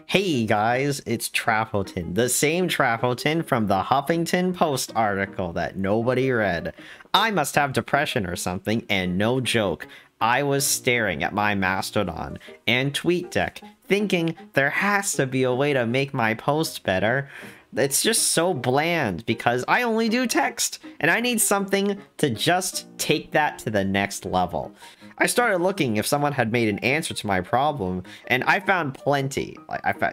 Hey guys, it's Trafotin, the same Trafotin from the Huffington Post article that nobody read. I must have depression or something, and no joke, I was staring at my Mastodon and TweetDeck, thinking there has to be a way to make my post better. It's just so bland because I only do text, and I need something to just take that to the next level. I started looking if someone had made an answer to my problem, and I found plenty.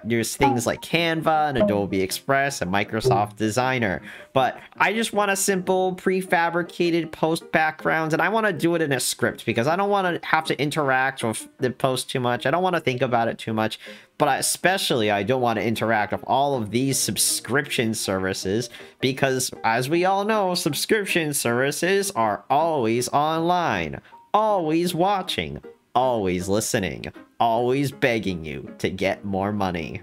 There's things like Canva and Adobe Express and Microsoft Designer, but I just want a simple prefabricated post background, and I want to do it in a script because I don't want to have to interact with the post too much. I don't want to think about it too much, but especially I don't want to interact with all of these subscription services because, as we all know, subscription services are always online. Always watching, always listening, always begging you to get more money.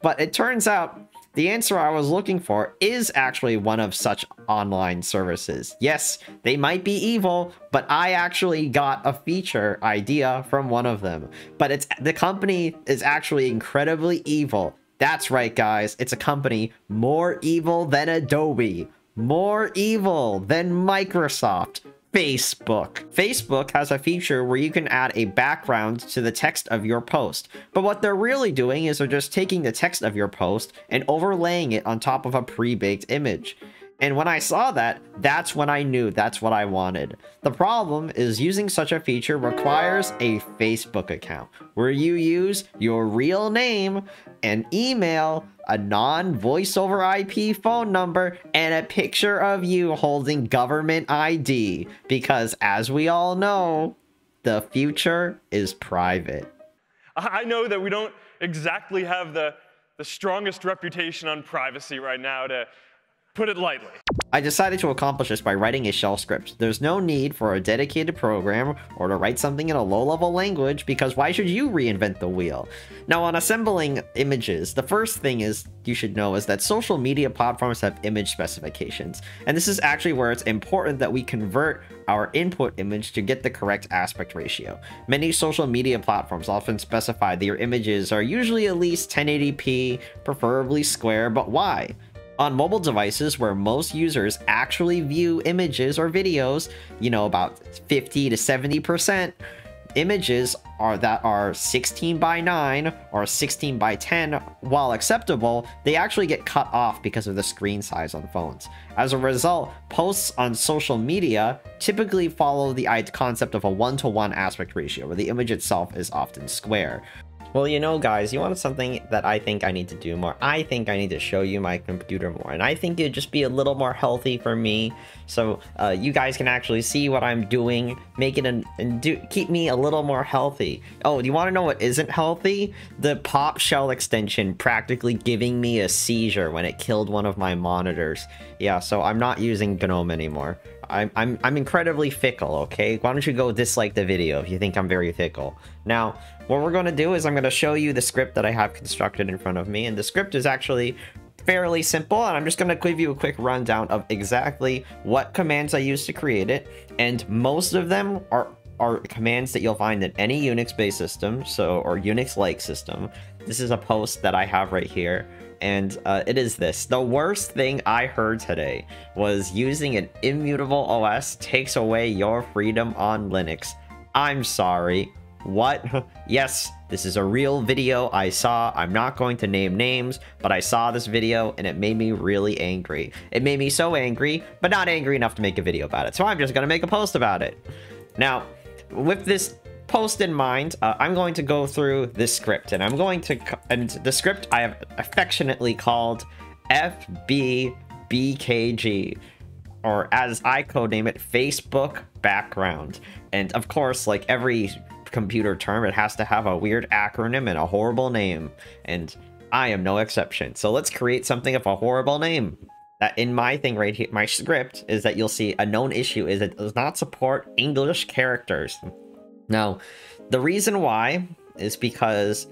But it turns out the answer I was looking for is actually one of such online services. Yes, they might be evil, but I actually got a feature idea from one of them. But the company is actually incredibly evil. That's right, guys. It's a company more evil than Adobe, more evil than Microsoft. Facebook. Facebook has a feature where you can add a background to the text of your post. But what they're really doing is they're just taking the text of your post and overlaying it on top of a pre-baked image. And when I saw that, that's when I knew that's what I wanted. The problem is using such a feature requires a Facebook account where you use your real name, an email, a non-voice over IP phone number, and a picture of you holding government ID. Because as we all know, the future is private. I know that we don't exactly have the strongest reputation on privacy right now, to put it lightly. I decided to accomplish this by writing a shell script. There's no need for a dedicated program or to write something in a low-level language because why should you reinvent the wheel? Now, on assembling images, the first thing you should know is that social media platforms have image specifications. And this is actually where it's important that we convert our input image to get the correct aspect ratio. Many social media platforms often specify that your images are usually at least 1080p, preferably square, but why? On mobile devices where most users actually view images or videos, you know, about 50 to 70%, images that are 16 by 9 or 16 by 10, while acceptable, they actually get cut off because of the screen size on phones. As a result, posts on social media typically follow the concept of a 1-to-1 aspect ratio, where the image itself is often square. Well, you know, guys, you want something that I think I need to do more. I think I need to show you my computer more, and I think it'd just be a little more healthy for me, so you guys can actually see what I'm doing, make it keep me a little more healthy. Oh, do you want to know what isn't healthy? The pop shell extension practically giving me a seizure when it killed one of my monitors. Yeah, so I'm not using GNOME anymore. I'm incredibly fickle, okay? Why don't you go dislike the video if you think I'm very fickle. Now, what we're going to do is I'm going to show you the script that I have constructed in front of me, and the script is actually fairly simple, and I'm just going to give you a quick rundown of exactly what commands I used to create it, and most of them are commands that you'll find in any Unix-based system, or Unix-like system. This is a post that I have right here. And it is this. The worst thing I heard today was using an immutable OS takes away your freedom on Linux. I'm sorry. What? Yes, this is a real video I saw. I'm not going to name names, but I saw this video and it made me really angry. It made me so angry, but not angry enough to make a video about it. So I'm just going to make a post about it. Now, with this post in mind, I'm going to go through this script, and and the script I have affectionately called fbbkg, or as I codename it, Facebook background. And of course, like every computer term, it has to have a weird acronym and a horrible name, and I am no exception. So let's create something of a horrible name. That in my thing right here, my script, is that you'll see a known issue is it does not support English characters. Now, the reason why is because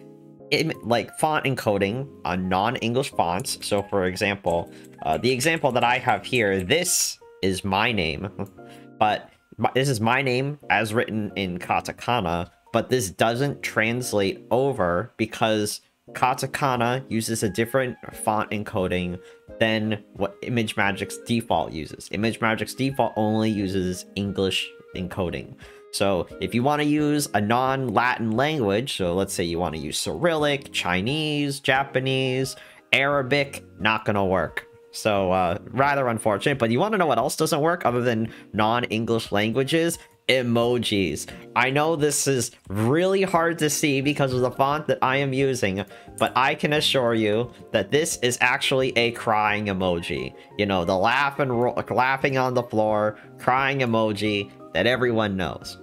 like font encoding on non-English fonts. So for example, the example that I have here, this is my name, but this is my name as written in katakana, but this doesn't translate over because Katakana uses a different font encoding than what ImageMagick's default uses. ImageMagick's default only uses English encoding. So if you want to use a non-Latin language, so let's say you want to use Cyrillic, Chinese, Japanese, Arabic, not gonna work. So rather unfortunate, but you want to know what else doesn't work other than non-English languages? Emojis. I know this is really hard to see because of the font that I am using, but I can assure you that this is actually a crying emoji. You know, the laughing on the floor, crying emoji that everyone knows.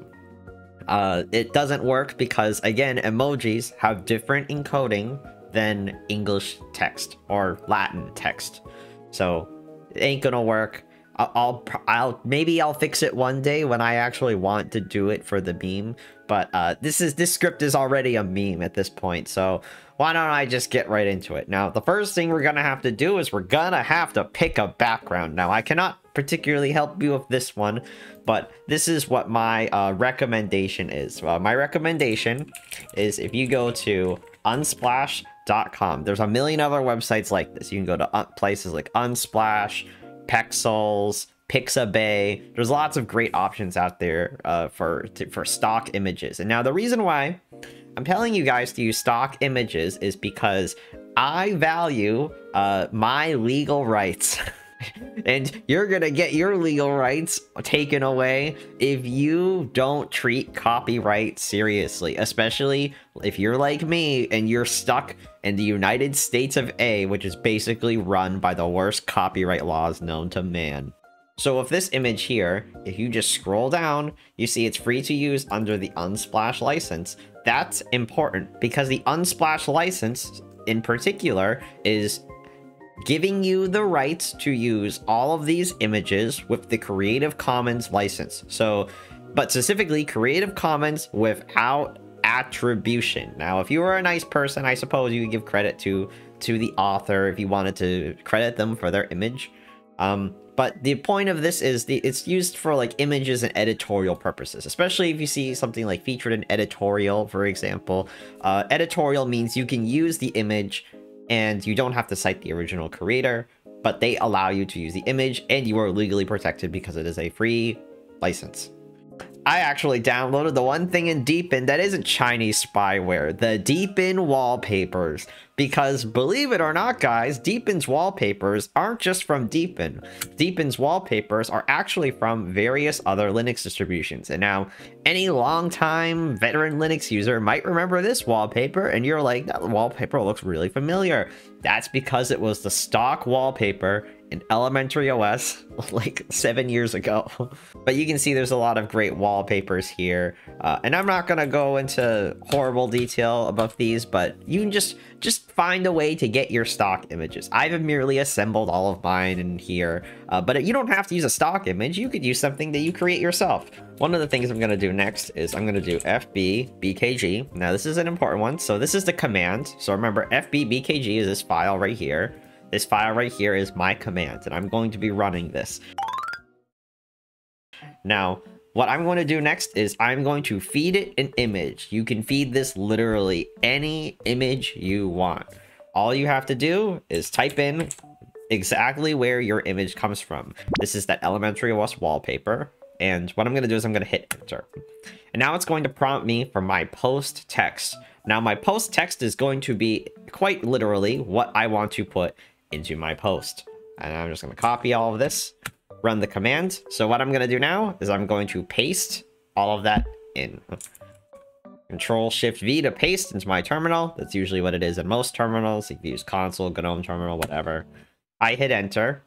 It doesn't work because, again, emojis have different encoding than English text or Latin text. So it ain't gonna work. Maybe I'll fix it one day when I actually want to do it for the meme. But this script is already a meme at this point, so why don't I just get right into it? Now, the first thing we're gonna have to do is we're gonna have to pick a background. Now, I cannot particularly help you with this one, but this is what my recommendation is. My recommendation is if you go to unsplash.com. There's a million other websites like this. You can go to places like Unsplash, Pexels, Pixabay. There's lots of great options out there for stock images. And now the reason why I'm telling you guys to use stock images is because I value my legal rights. And you're gonna get your legal rights taken away if you don't treat copyright seriously, especially if you're like me and you're stuck in the United States of A, which is basically run by the worst copyright laws known to man. So with this image here, if you just scroll down, you see it's free to use under the Unsplash license. That's important because the Unsplash license in particular is giving you the rights to use all of these images with the Creative Commons license. So, but specifically Creative Commons without attribution. Now, if you were a nice person, I suppose you could give credit to the author if you wanted to credit them for their image. But the point of this is it's used for like images and editorial purposes, especially if you see something like featured in editorial, for example. Editorial means you can use the image and you don't have to cite the original creator, but they allow you to use the image and you are legally protected because it is a free license. I actually downloaded the one thing in Deepin that isn't Chinese spyware, the Deepin wallpapers. Because believe it or not, guys, Deepin's wallpapers aren't just from Deepin. Deepin's wallpapers are actually from various other Linux distributions. And now, any longtime veteran Linux user might remember this wallpaper, and you're like, that wallpaper looks really familiar. That's because it was the stock wallpaper in elementary OS like 7 years ago. But you can see there's a lot of great wallpapers here. And I'm not gonna go into horrible detail about these, but you can just find a way to get your stock images. I've merely assembled all of mine in here, but you don't have to use a stock image. You could use something that you create yourself. One of the things I'm gonna do next is I'm gonna do fbbkg. Now this is an important one. So this is the command. So remember, fbbkg is this file right here. This file right here is my command, and I'm going to be running this. Now, what I'm going to do next is I'm going to feed it an image. You can feed this literally any image you want. All you have to do is type in exactly where your image comes from. This is that elementary OS wallpaper. And what I'm going to do is I'm going to hit enter. And now it's going to prompt me for my post text. Now my post text is going to be quite literally what I want to put into my post. And I'm just going to copy all of this, run the command. So what I'm going to do now is I'm going to paste all of that in. Control-Shift-V to paste into my terminal. That's usually what it is in most terminals. If you use console, GNOME terminal, whatever. I hit enter.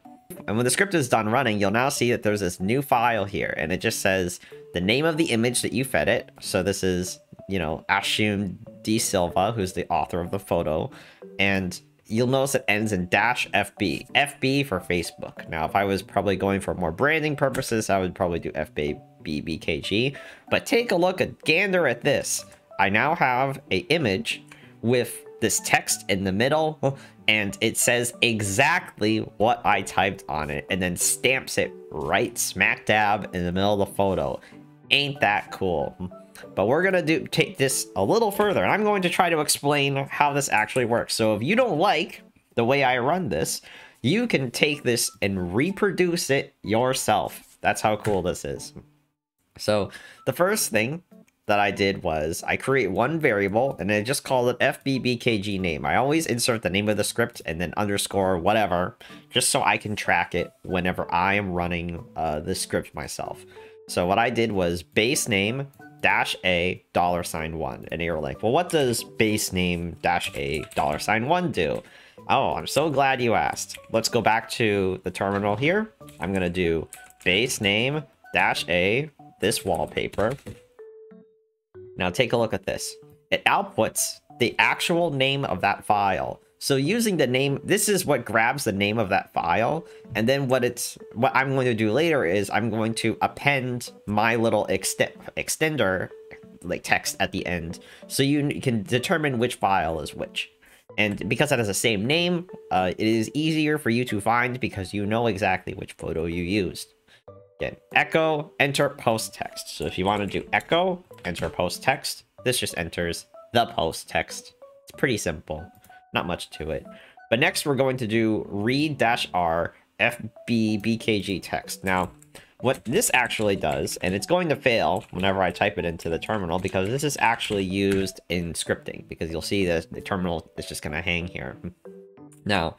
And when the script is done running, you'll now see that there's this new file here. And it just says the name of the image that you fed it. So this is, you know, Ashim D. Silva, who's the author of the photo. And you'll notice it ends in -FB. FB for Facebook. Now, if I was probably going for more branding purposes, I would probably do fbbkg. But take a look at, gander at this. I now have an image with this text in the middle, and it says exactly what I typed on it, and then stamps it right smack dab in the middle of the photo. Ain't that cool? But we're gonna take this a little further, and I'm going to try to explain how this actually works. So if you don't like the way I run this, you can take this and reproduce it yourself. That's how cool this is. So the first thing that I did was I create one variable and I just call it fbbkg name. I always insert the name of the script and then underscore whatever, just so I can track it whenever I am running the script myself. So what I did was base name -a $1. And you're like, well, what does base name -a $1 do? Oh, I'm so glad you asked. Let's go back to the terminal here. I'm gonna do base name -a this wallpaper. Now take a look at this. It outputs the actual name of that file. So using the name, this is what grabs the name of that file. And then what I'm going to do later is I'm going to append my little extender like text at the end. So you can determine which file is which. And because that has the same name, it is easier for you to find because you know exactly which photo you used. Again, echo, enter post text. So if you want to do echo, enter post text, this just enters the post text. It's pretty simple, not much to it. But next we're going to do read-r fbbkg text. Now, what this actually does, and it's going to fail whenever I type it into the terminal because this is actually used in scripting, because you'll see that the terminal is just going to hang here. Now,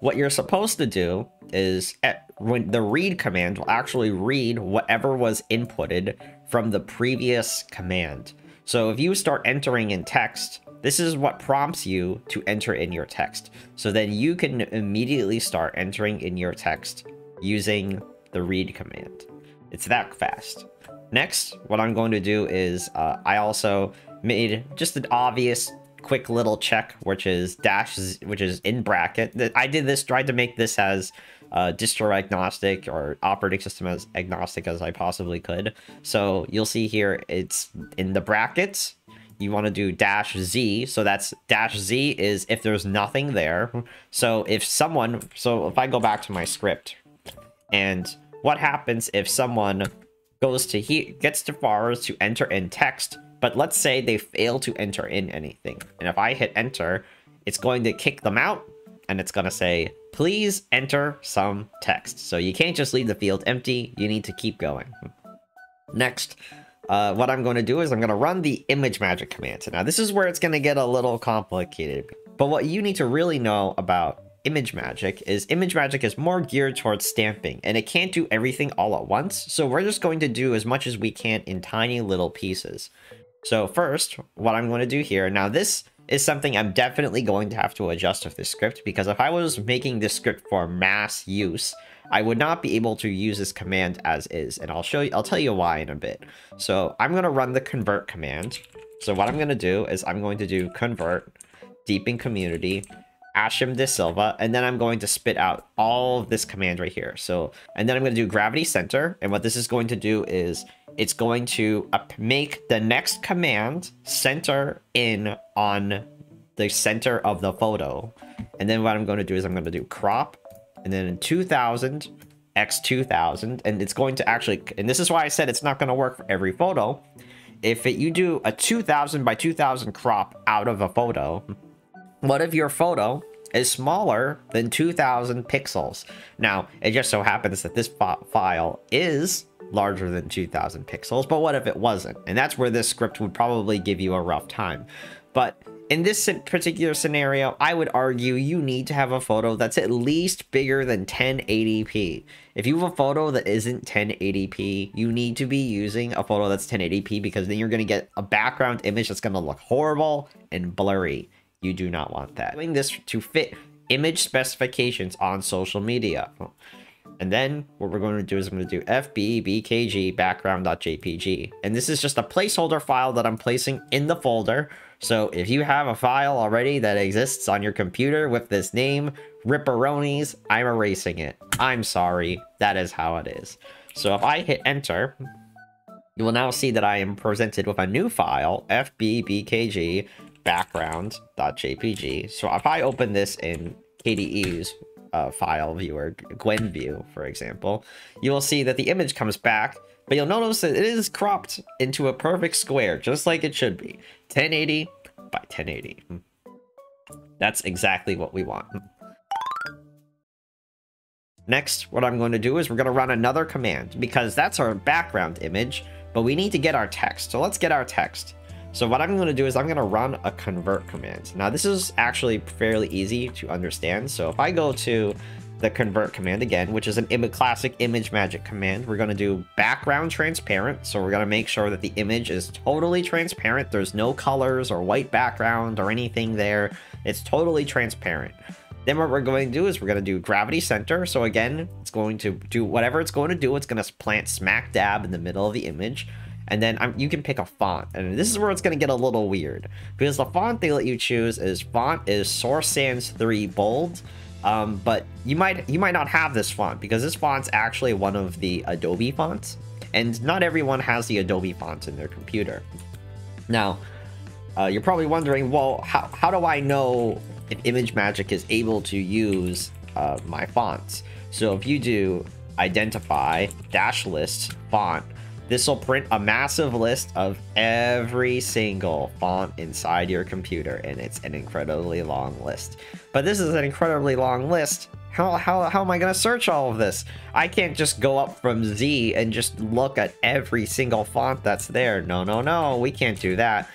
what you're supposed to do is when the read command will actually read whatever was inputted from the previous command. So if you start entering in text, this is what prompts you to enter in your text. So then you can immediately start entering in your text using the read command. It's that fast. Next, what I'm going to do is I also made just an obvious quick little check, which is which is in bracket. I did this, tried to make this as distro agnostic or operating system as agnostic as I possibly could. So you'll see here, it's in the brackets. You want to do -z, so that's -z is if there's nothing there. So if I go back to my script, and what happens if someone goes to gets to far to enter in text, but let's say they fail to enter in anything. And if I hit enter, it's going to kick them out and it's going to say, please enter some text. So you can't just leave the field empty. You need to keep going. Next, what I'm going to do is I'm going to run the ImageMagick command. Now this is where it's going to get a little complicated. But what you need to really know about ImageMagick is more geared towards stamping, and it can't do everything all at once. So we're just going to do as much as we can in tiny little pieces. So first, what I'm going to do here, now this is something I'm definitely going to have to adjust with this script, because if I was making this script for mass use, I would not be able to use this command as is, and I'll tell you why in a bit. So I'm going to run the convert command. So what I'm going to do is I'm going to do convert deep in community Ashim de Silva, and then I'm going to spit out all of this command right here. So, and then I'm going to do gravity center, and what this is going to do is it's going to make the next command center in on the center of the photo. And then what I'm going to do is I'm going to do crop, and then 2000 x 2000, and it's going to actually, and this is why I said it's not going to work for every photo. If you do a 2000 by 2000 crop out of a photo, what if your photo is smaller than 2000 pixels? Now, it just so happens that this file is larger than 2000 pixels, but what if it wasn't? And that's where this script would probably give you a rough time. But in this particular scenario, I would argue you need to have a photo that's at least bigger than 1080p. If you have a photo that isn't 1080p, you need to be using a photo that's 1080p, because then you're going to get a background image that's going to look horrible and blurry. You do not want that. Doing this to fit image specifications on social media. And then what we're going to do is I'm going to do fbbkg background.jpg. And this is just a placeholder file that I'm placing in the folder. So if you have a file already that exists on your computer with this name, Ripperonis, I'm erasing it. I'm sorry. That is how it is. So if I hit enter, you will now see that I am presented with a new file, fbbkg background.jpg. So if I open this in KDE's file viewer, Gwen view, for example, you will see that the image comes back But you'll notice that it is cropped into a perfect square, just like it should be. 1080 by 1080. That's exactly what we want. Next, what I'm going to do is we're going to run another command, because that's our background image, but we need to get our text. So let's get our text. So what I'm going to do is I'm going to run a convert command. Now this is actually fairly easy to understand. So if I go to the convert command again, which is an classic ImageMagick command, we're going to do background transparent. So we're going to make sure that the image is totally transparent. There's no colors or white background or anything there. It's totally transparent. Then what we're going to do is we're going to do gravity center. So again, it's going to do whatever it's going to do. It's going to plant smack dab in the middle of the image. And then you can pick a font. And this is where it's going to get a little weird, because the font they let you choose is Source Sans 3 bold. But you might not have this font, because this font's actually one of the Adobe fonts, and not everyone has the Adobe font in their computer. Now, you're probably wondering, well, how do I know if ImageMagick is able to use my fonts? So if you do identify -list font, this will print a massive list of every single font inside your computer, and it's an incredibly long list. But this is an incredibly long list. How am I going to search all of this? I can't just go up from Z and just look at every single font that's there. No, we can't do that.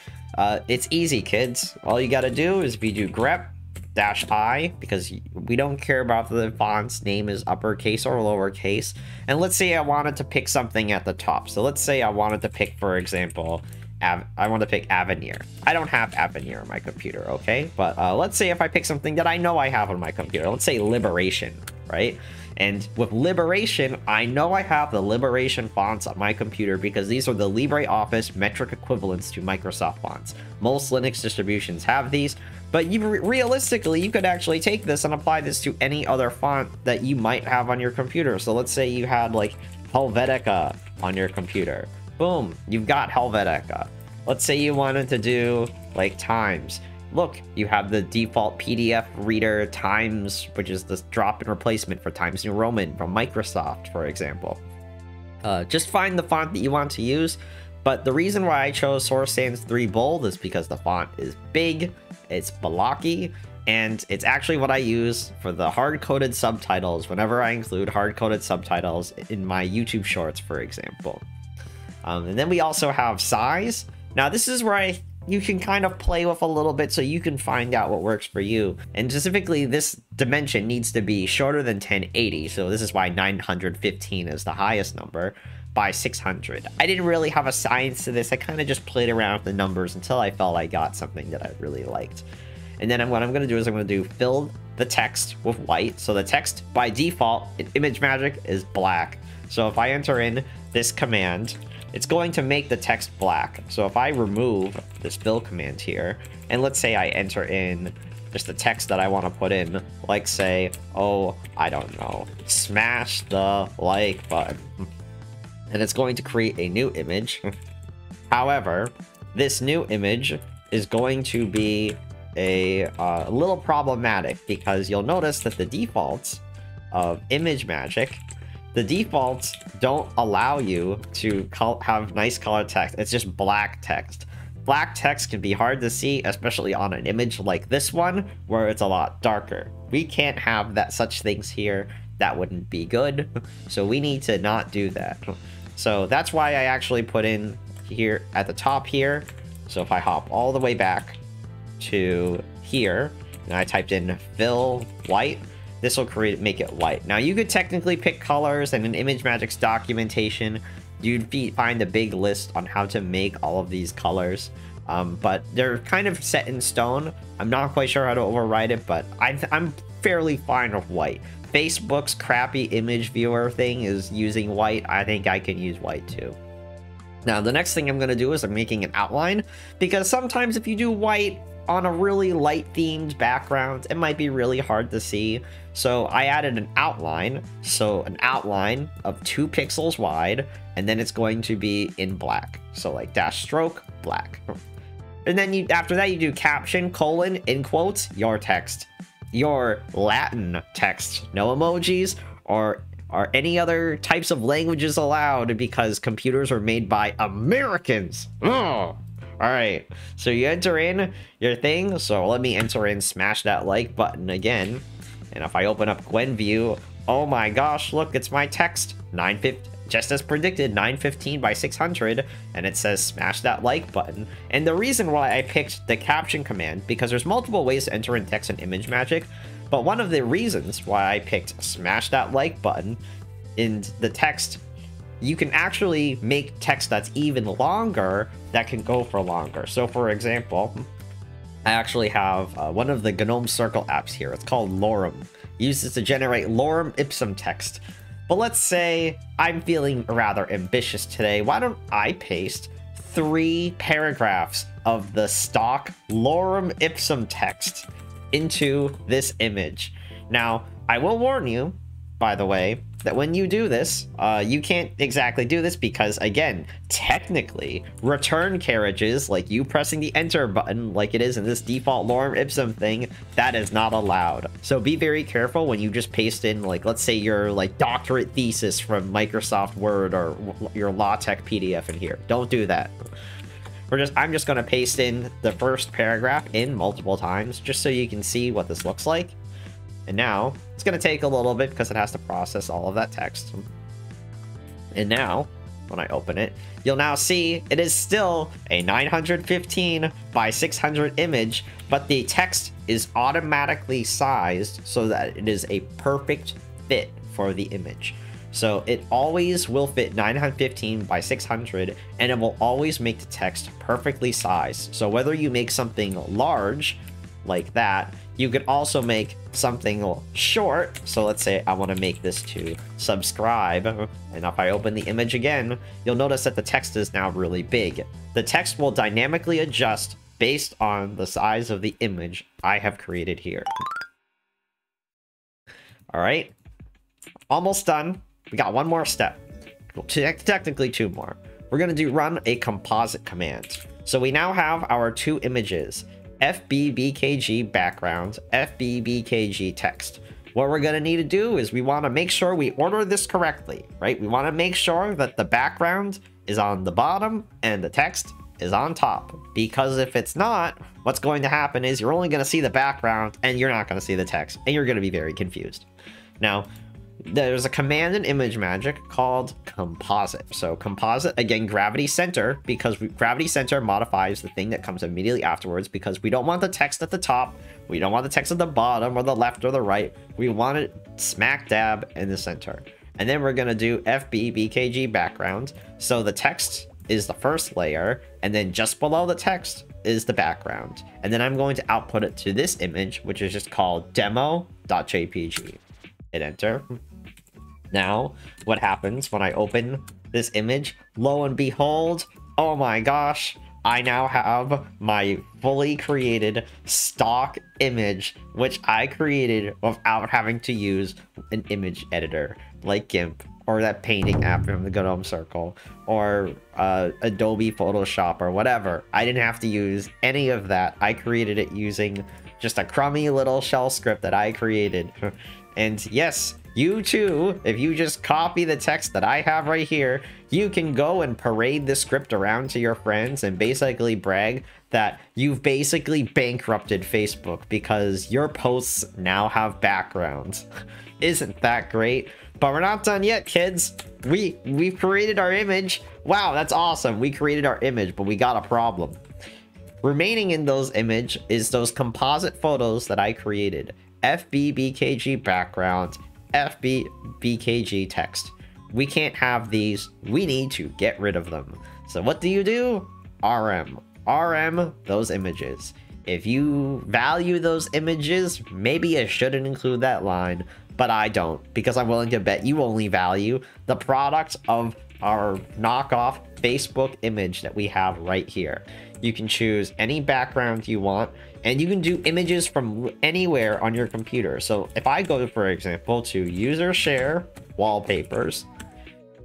It's easy, kids. All you got to do is if you do grep -I, because we don't care about the font's name is uppercase or lowercase. And let's say I wanted to pick something at the top. So let's say I wanted to pick, for example, I want to pick Avenir. I don't have Avenir on my computer, okay? But let's say if I pick something that I know I have on my computer, let's say Liberation, right? And with Liberation, I know I have the Liberation fonts on my computer because these are the LibreOffice metric equivalents to Microsoft fonts. Most Linux distributions have these, but realistically, you could actually take this and apply this to any other font that you might have on your computer. So let's say you had like Helvetica on your computer. Boom, you've got Helvetica. Let's say you wanted to do like Times. Look, you have the default PDF reader Times, which is the drop-in replacement for Times New Roman from Microsoft, for example. Just find the font that you want to use. But the reason why I chose Source Sans 3 bold is because the font is big, it's blocky, and it's actually what I use for the hard-coded subtitles whenever I include hard-coded subtitles in my YouTube shorts, for example. And then we also have size. Now this is where you can kind of play with a little bit so you can find out what works for you. And specifically, this dimension needs to be shorter than 1080. So this is why 915 is the highest number by 600. I didn't really have a science to this. I kind of just played around with the numbers until I felt I got something that I really liked. And then what I'm going to do is I'm going to fill the text with white. So the text by default in ImageMagick is black. So if I enter in this command, it's going to make the text black. So if I remove this fill command here, and let's say I enter in just the text that I want to put in, like say, oh, I don't know, smash the like button. And it's going to create a new image. However, this new image is going to be a little problematic because you'll notice that the defaults of ImageMagick, the defaults don't allow you to have nice color text. It's just black text. Black text can be hard to see, especially on an image like this one, where it's a lot darker. We can't have such things here. That wouldn't be good. So we need to not do that. So that's why I actually put in here at the top here. So if I hop all the way back to here, and I typed in fill white, this will make it white. Now you could technically pick colors, and in ImageMagick's documentation, you'd find a big list on how to make all of these colors. But they're kind of set in stone. I'm not quite sure how to override it, but I'm fairly fine with white. Facebook's crappy image viewer thing is using white. I think I can use white too. Now the next thing I'm going to do is I'm making an outline, because sometimes if you do white on a really light themed background, it might be really hard to see. So I added an outline. So an outline of 2 pixels wide, and then it's going to be in black. So like dash stroke black. And then after that you do caption, colon, in quotes, your text. Your Latin text, no emojis, or are any other types of languages allowed because computers are made by Americans. Ugh. All right, so you enter in your thing. So let me enter in, smash that like button again. And if I open up GwenView, oh my gosh, look, it's my text, 950, just as predicted, 915 by 600, and it says smash that like button. And the reason why I picked the caption command, because there's multiple ways to enter in text in ImageMagick, but one of the reasons why I picked smash that like button in the text, you can actually make text that's even longer that can go for longer. So for example, I actually have one of the GNOME Circle apps here. It's called Lorem. It uses to generate lorem ipsum text. But let's say I'm feeling rather ambitious today. Why don't I paste 3 paragraphs of the stock lorem ipsum text into this image? Now, I will warn you, by the way, that when you do this, you can't exactly do this because, again, technically, return carriages, like you pressing the enter button like it is in this default lorem ipsum thing, that is not allowed. So be very careful when you just paste in, like, let's say your like doctorate thesis from Microsoft Word or your LaTeX PDF in here. Don't do that. I'm just going to paste in the first paragraph in multiple times just so you can see what this looks like. And now, it's going to take a little bit because it has to process all of that text. And now, when I open it, you'll now see it is still a 915 by 600 image, but the text is automatically sized so that it is a perfect fit for the image. So it always will fit 915 by 600, and it will always make the text perfectly sized. So whether you make something large, like that, you could also make something short. So let's say I want to make this to subscribe, and if I open the image again, you'll notice that the text is now really big. The text will dynamically adjust based on the size of the image I have created here. All right, almost done. We got one more step. Well, technically 2 more. We're going to run a composite command. So we now have our 2 images, fbbkg background, fbbkg text. What we're going to need to do is we want to make sure we order this correctly, right? We want to make sure that the background is on the bottom and the text is on top, because if it's not, what's going to happen is you're only going to see the background and you're not going to see the text, and you're going to be very confused. Now, there's a command in ImageMagick called composite. So composite, again, gravity center, because gravity center modifies the thing that comes immediately afterwards, because we don't want the text at the top, we don't want the text at the bottom or the left or the right, we want it smack dab in the center. And then we're going to do fbbkg background, so the text is the first layer, and then just below the text is the background. And then I'm going to output it to this image, which is just called demo.jpg. Hit enter. Now, what happens when I open this image? Lo and behold, oh my gosh, I now have my fully created stock image, which I created without having to use an image editor like GIMP or that painting app from the GNOME Circle or Adobe Photoshop or whatever. I didn't have to use any of that. I created it using just a crummy little shell script that I created. And yes, you too, if you just copy the text that I have right here, you can go and parade the script around to your friends and basically brag that you've basically bankrupted Facebook because your posts now have backgrounds. Isn't that great? But we're not done yet, kids. We've created our image. Wow, that's awesome. We created our image, but we got a problem. Remaining in those image is those composite photos that I created. fbbkg background, fbbkg text. We can't have these. We need to get rid of them. So what do? RM those images. If you value those images, maybe I shouldn't include that line, but I don't, because I'm willing to bet you only value the product of our knockoff Facebook image that we have right here. You can choose any background you want, and you can do images from anywhere on your computer. So if I go, for example, to user share wallpapers,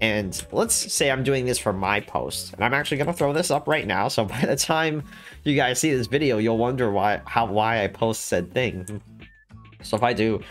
and let's say I'm doing this for my post, and I'm actually going to throw this up right now, so by the time you guys see this video, you'll wonder why I post said thing. So if I do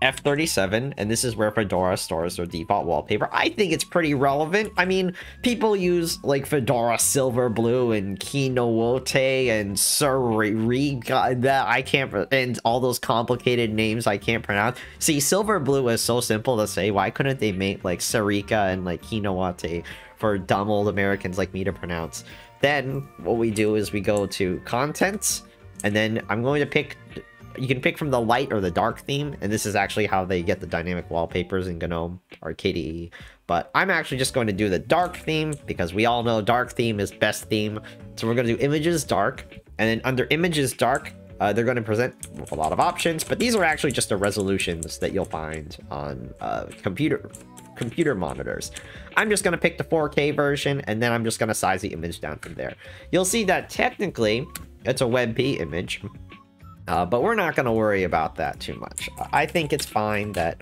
F37, and this is where Fedora stores their default wallpaper. I think it's pretty relevant. I mean, people use like Fedora Silverblue and Kinowote and Surriga, that I can't, and all those complicated names I can't pronounce. See, Silverblue is so simple to say. Why couldn't they make like Sarika and like Kinowote for dumb old Americans like me to pronounce? Then what we do is we go to contents, and then I'm going to pick. You can pick from the light or the dark theme, and this is actually how they get the dynamic wallpapers in GNOME or KDE. But I'm actually just going to do the dark theme, because we all know dark theme is best theme. So we're going to do images dark, and then under images dark, they're going to present with a lot of options, but these are actually just the resolutions that you'll find on computer monitors. I'm just going to pick the 4K version, and then I'm just going to size the image down from there. You'll see that technically it's a WebP image. But we're not going to worry about that too much. I think it's fine that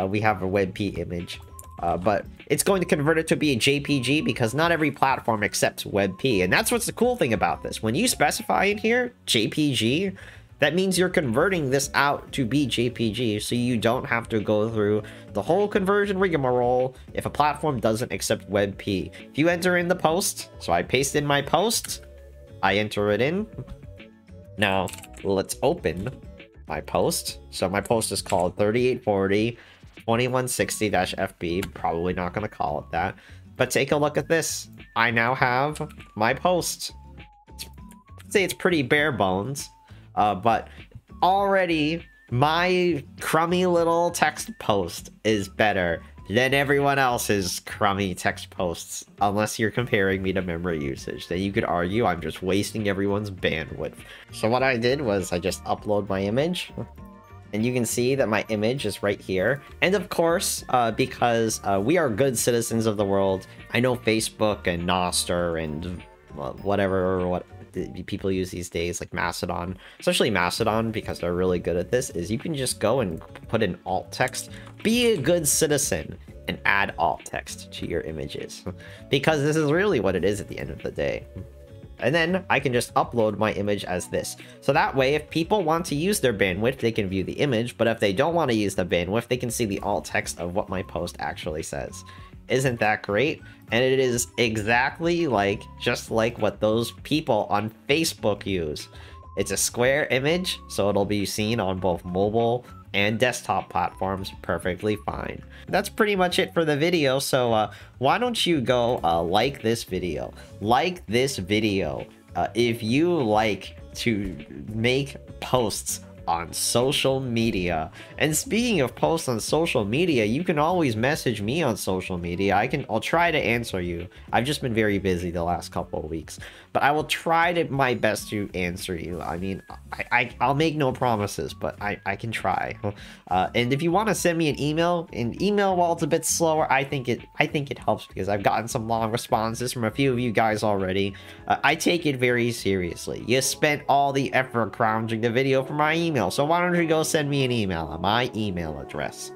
we have a WebP image, but it's going to convert it to be a JPG because not every platform accepts WebP. And that's what's the cool thing about this. When you specify in here JPG, that means you're converting this out to be JPG, so you don't have to go through the whole conversion rigmarole if a platform doesn't accept WebP. If you enter in the post, so I paste in my post, I enter it in. Now, let's open my post. So my post is called 3840 2160-FB. Probably not going to call it that. But take a look at this. I now have my post. I'd say it's pretty bare bones. But already, my crummy little text post is better than everyone else's crummy text posts, unless you're comparing me to memory usage. Then you could argue I'm just wasting everyone's bandwidth. So what I did was I just upload my image, and you can see that my image is right here. And of course, because we are good citizens of the world, I know Facebook and Nostr and what people use these days, like Mastodon, especially Mastodon, because they're really good at this, is you can just go and put in alt text. Be a good citizen and add alt text to your images, because this is really what it is at the end of the day. And then I can just upload my image as this. So that way, if people want to use their bandwidth, they can view the image, but if they don't want to use the bandwidth, they can see the alt text of what my post actually says. Isn't that great? And it is exactly like, just like what those people on Facebook use. It's a square image, so it'll be seen on both mobile and desktop platforms perfectly fine. That's pretty much it for the video, so why don't you go like this video. Like this video if you like to make posts on social media. And speaking of posts on social media, you can always message me on social media. I'll try to answer you. I've just been very busy the last couple of weeks, but I will try my best to answer you. I mean, I'll make no promises, but I can try. And if you want to send me an email, while it's a bit slower, I think it helps, because I've gotten some long responses from a few of you guys already. I take it very seriously. You spent all the effort crowding the video for my email, so why don't you go send me an email at my email address.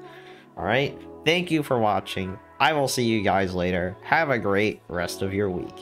All right, thank you for watching. I will see you guys later. Have a great rest of your week.